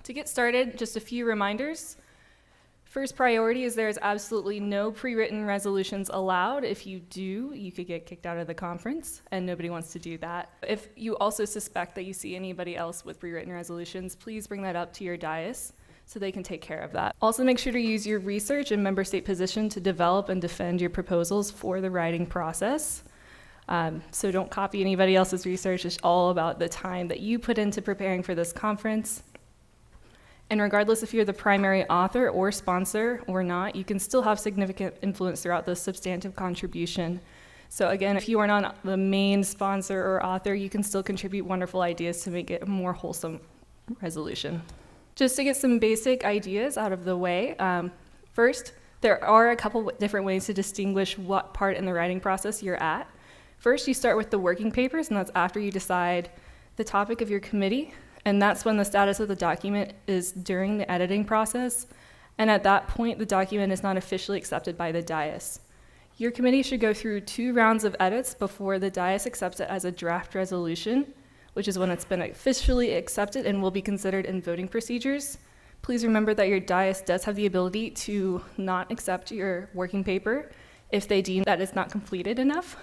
To get started, just a few reminders. First priority is there is absolutely no pre-written resolutions allowed. If you do, you could get kicked out of the conference, and nobody wants to do that. If you also suspect that you see anybody else with pre-written resolutions, please bring that up to your dais so they can take care of that. Also, make sure to use your research and member state position to develop and defend your proposals for the writing process. So don't copy anybody else's research. It's all about the time that you put into preparing for this conference. And regardless if you're the primary author or sponsor or not, you can still have significant influence throughout the substantive contribution. So again, if you are not the main sponsor or author, you can still contribute wonderful ideas to make it a more wholesome resolution. Just to get some basic ideas out of the way, first, there are a couple different ways to distinguish what part in the writing process you're at. First, you start with the working papers, and that's after you decide the topic of your committee. And that's when the status of the document is during the editing process. And at that point, the document is not officially accepted by the dais. Your committee should go through 2 rounds of edits before the dais accepts it as a draft resolution, which is when it's been officially accepted and will be considered in voting procedures. Please remember that your dais does have the ability to not accept your working paper if they deem that it's not completed enough.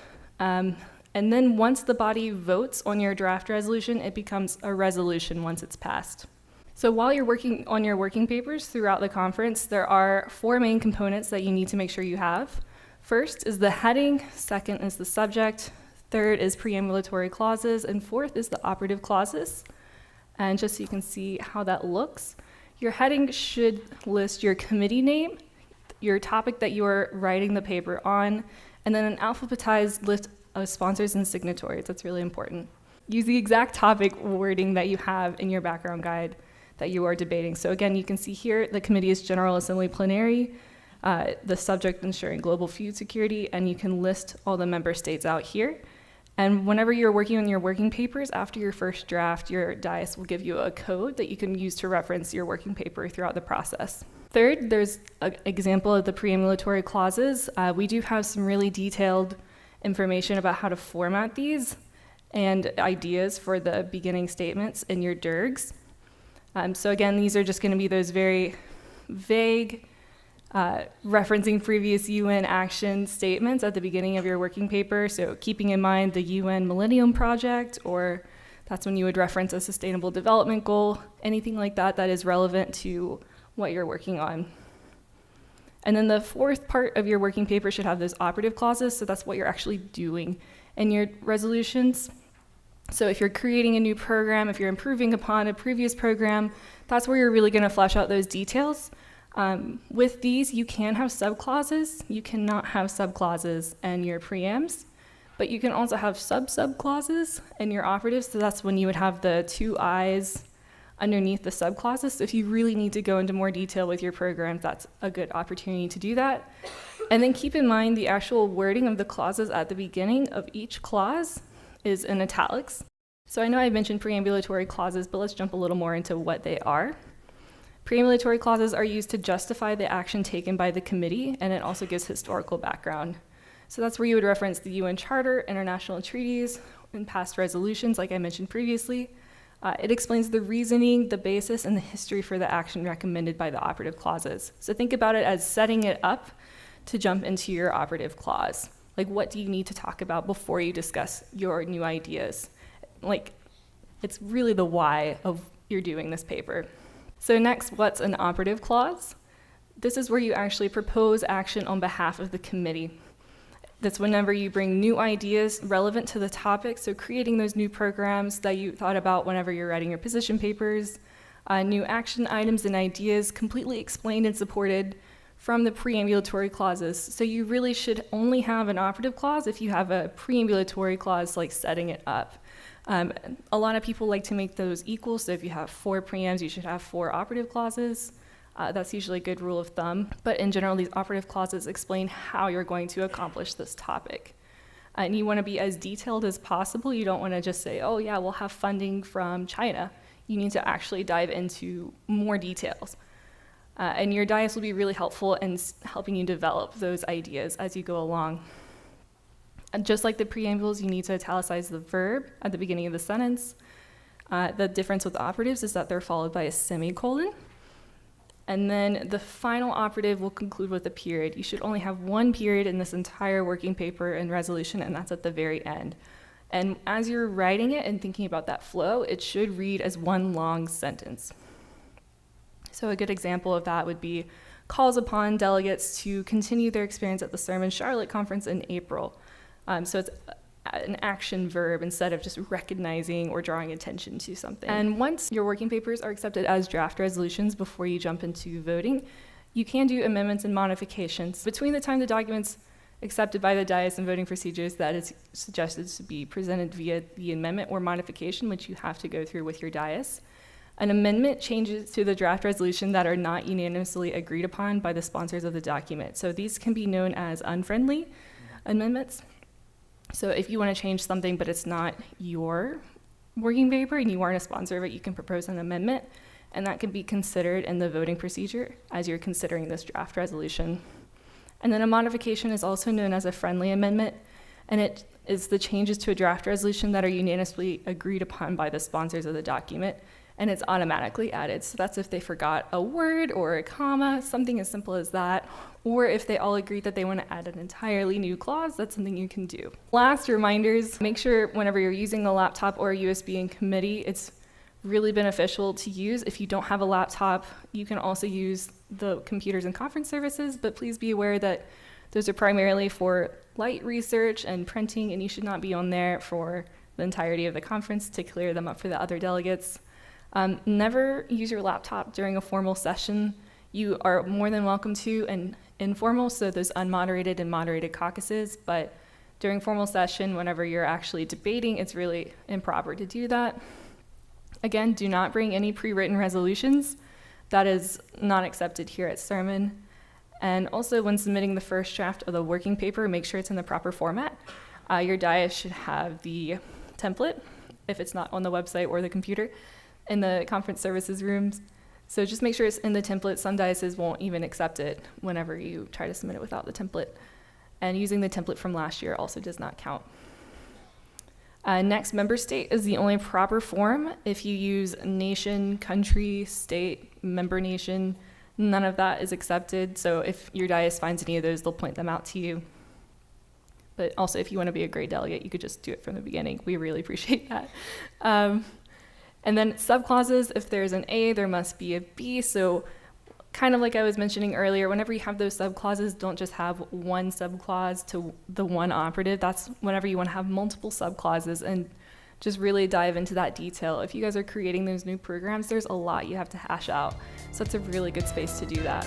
And then once the body votes on your draft resolution, it becomes a resolution once it's passed. So while you're working on your working papers throughout the conference, there are 4 main components that you need to make sure you have. First is the heading, second is the subject, third is preambulatory clauses, and fourth is the operative clauses. And just so you can see how that looks, your heading should list your committee name, your topic that you are writing the paper on, and then an alphabetized list of sponsors and signatories. That's really important. Use the exact topic wording that you have in your background guide that you are debating. So again, you can see here the committee is General Assembly Plenary, the subject ensuring global food security, and you can list all the member states out here. And whenever you're working on your working papers, after your first draft, your dais will give you a code that you can use to reference your working paper throughout the process. Third, there's an example of the preambulatory clauses. We do have some really detailed information about how to format these and ideas for the beginning statements in your DIRGs. So again, these are just going to be those very vague, referencing previous UN action statements at the beginning of your working paper. So keeping in mind the UN Millennium Project, or that's when you would reference a sustainable development goal, anything like that that is relevant to what you're working on. And then the fourth part of your working paper should have those operative clauses, so that's what you're actually doing in your resolutions. So if you're creating a new program, if you're improving upon a previous program, that's where you're really going to flesh out those details. With these, you can have subclauses. You cannot have subclauses in your preamps, but you can also have sub-subclauses in your operatives, so that's when you would have the 2 I's underneath the subclauses. So if you really need to go into more detail with your programs, that's a good opportunity to do that. And then keep in mind the actual wording of the clauses at the beginning of each clause is in italics. So I know I mentioned preambulatory clauses, but let's jump a little more into what they are. Preambulatory clauses are used to justify the action taken by the committee, and it also gives historical background. So that's where you would reference the UN Charter, international treaties, and past resolutions, like I mentioned previously. It explains the reasoning, the basis, and the history for the action recommended by the operative clauses. So think about it as setting it up to jump into your operative clause. Like, what do you need to talk about before you discuss your new ideas? Like, it's really the why of you're doing this paper. So next, what's an operative clause? This is where you actually propose action on behalf of the committee. That's whenever you bring new ideas relevant to the topic, so creating those new programs that you thought about whenever you're writing your position papers, new action items and ideas completely explained and supported from the preambulatory clauses. So you really should only have an operative clause if you have a preambulatory clause, like setting it up. A lot of people like to make those equal, so if you have 4 preamps, you should have 4 operative clauses. That's usually a good rule of thumb, but in general, these operative clauses explain how you're going to accomplish this topic. And you want to be as detailed as possible. You don't want to just say, oh yeah, we'll have funding from China. You need to actually dive into more details. And your dais will be really helpful in helping you develop those ideas as you go along. And just like the preambles, you need to italicize the verb at the beginning of the sentence. The difference with operatives is that they're followed by a semicolon. And then the final operative will conclude with a period. You should only have one period in this entire working paper and resolution, and that's at the very end. And as you're writing it and thinking about that flow, it should read as one long sentence. So a good example of that would be calls upon delegates to continue their experience at the SRMUN Charlotte conference in April. So it's an action verb instead of just recognizing or drawing attention to something. And once your working papers are accepted as draft resolutions before you jump into voting, you can do amendments and modifications. Between the time the document's accepted by the dais and voting procedures, that is suggested to be presented via the amendment or modification, which you have to go through with your dais. An amendment changes to the draft resolution that are not unanimously agreed upon by the sponsors of the document. So these can be known as unfriendly amendments. So if you want to change something but it's not your working paper and you aren't a sponsor of it, you can propose an amendment, and that can be considered in the voting procedure as you're considering this draft resolution. And then a modification is also known as a friendly amendment, and it is the changes to a draft resolution that are unanimously agreed upon by the sponsors of the document, and it's automatically added. So that's if they forgot a word or a comma, something as simple as that, or if they all agree that they want to add an entirely new clause, that's something you can do. Last reminders, make sure whenever you're using the laptop or a USB in committee, it's really beneficial to use. If you don't have a laptop, you can also use the computers and conference services, but please be aware that those are primarily for light research and printing, and you should not be on there for the entirety of the conference to clear them up for the other delegates. Never use your laptop during a formal session. You are more than welcome to an informal, so those unmoderated and moderated caucuses, but during formal session, whenever you're actually debating, it's really improper to do that. Again, do not bring any pre-written resolutions. That is not accepted here at SRMUN. And also, when submitting the first draft of the working paper, make sure it's in the proper format. Your dais should have the template, if it's not on the website or the computer, in the conference services rooms. So just make sure it's in the template. Some daises won't even accept it whenever you try to submit it without the template. And using the template from last year also does not count. Next, member state is the only proper form. If you use nation, country, state, member nation, none of that is accepted. So if your dais finds any of those, they'll point them out to you. But also, if you want to be a great delegate, you could just do it from the beginning. We really appreciate that. And then subclauses, if there's an A, there must be a B. So kind of like I was mentioning earlier, whenever you have those subclauses, don't just have one subclause to the one operative. That's whenever you want to have multiple subclauses, and just really dive into that detail. If you guys are creating those new programs, there's a lot you have to hash out. So it's a really good space to do that.